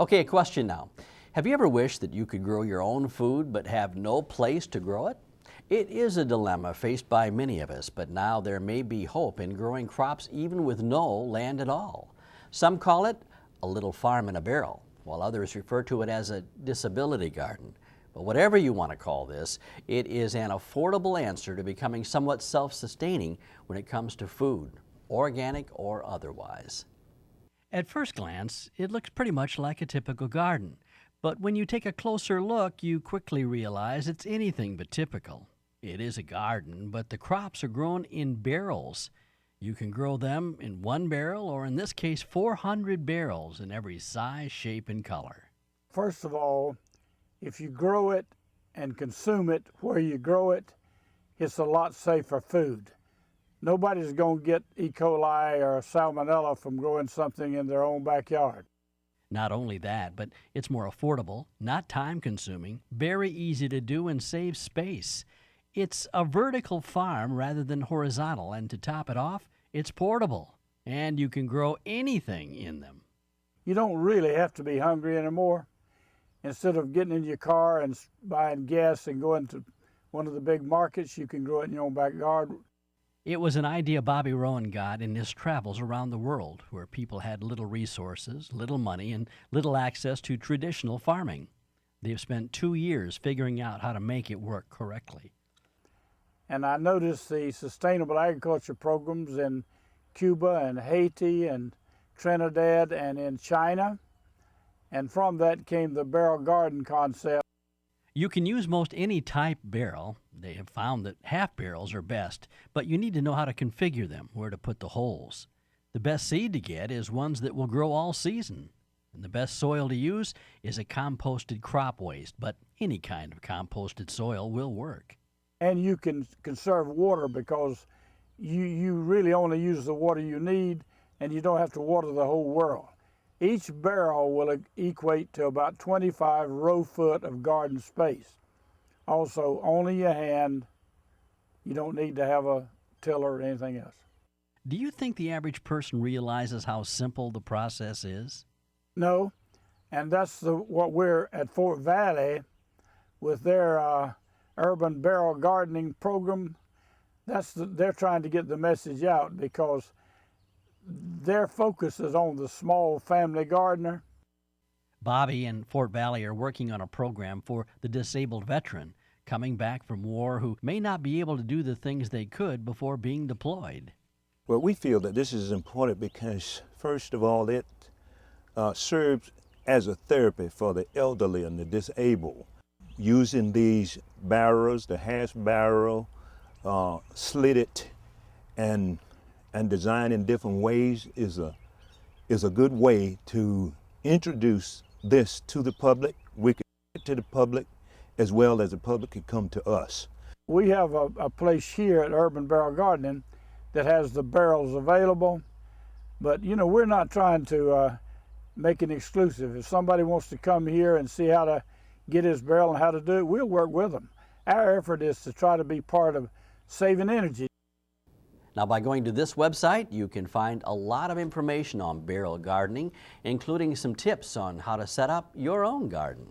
Okay, a question now. Have you ever wished that you could grow your own food but have no place to grow it? It is a dilemma faced by many of us, but now there may be hope in growing crops even with no land at all. Some call it a little farm in a barrel, while others refer to it as a disability garden. But whatever you want to call this, it is an affordable answer to becoming somewhat self-sustaining when it comes to food, organic or otherwise. At first glance, it looks pretty much like a typical garden. But when you take a closer look, you quickly realize it's anything but typical. It is a garden, but the crops are grown in barrels. You can grow them in one barrel, or in this case, 400 barrels in every size, shape, and color. First of all, if you grow it and consume it where you grow it, it's a lot safer food. Nobody's going to get E. coli or salmonella from growing something in their own backyard. Not only that, but it's more affordable, not time-consuming, very easy to do, and saves space. It's a vertical farm rather than horizontal, and to top it off, it's portable, and you can grow anything in them. You don't really have to be hungry anymore. Instead of getting in your car and buying gas and going to one of the big markets, you can grow it in your own backyard. It was an idea Bobby Rowan got in his travels around the world, where people had little resources, little money, and little access to traditional farming. They've spent 2 years figuring out how to make it work correctly. And I noticed the sustainable agriculture programs in Cuba and Haiti and Trinidad and in China. And from that came the barrel garden concept. You can use most any type barrel. They have found that half barrels are best, but you need to know how to configure them, where to put the holes. The best seed to get is ones that will grow all season. And the best soil to use is a composted crop waste, but any kind of composted soil will work. And you can conserve water because you really only use the water you need, and you don't have to water the whole world. Each barrel will equate to about 25 row foot of garden space. Also, only your hand. You don't need to have a tiller or anything else. Do you think the average person realizes how simple the process is? No, and that's what we're at Fort Valley with their urban barrel gardening program. They're trying to get the message out because their focus is on the small family gardener. Bobby and Fort Valley are working on a program for the disabled veteran coming back from war who may not be able to do the things they could before being deployed. Well, we feel that this is important because, first of all, it serves as a therapy for the elderly and the disabled. Using these barrels, the hash barrel, slitted and designed in different ways is a good way to introduce this to the public. We can get to the public as well as the public can come to us. We have a place here at Urban Barrel Gardening that has the barrels available, but you know, we're not trying to make it exclusive. If somebody wants to come here and see how to get his barrel and how to do it, we'll work with them. Our effort is to try to be part of saving energy. Now, by going to this website, you can find a lot of information on barrel gardening, including some tips on how to set up your own garden.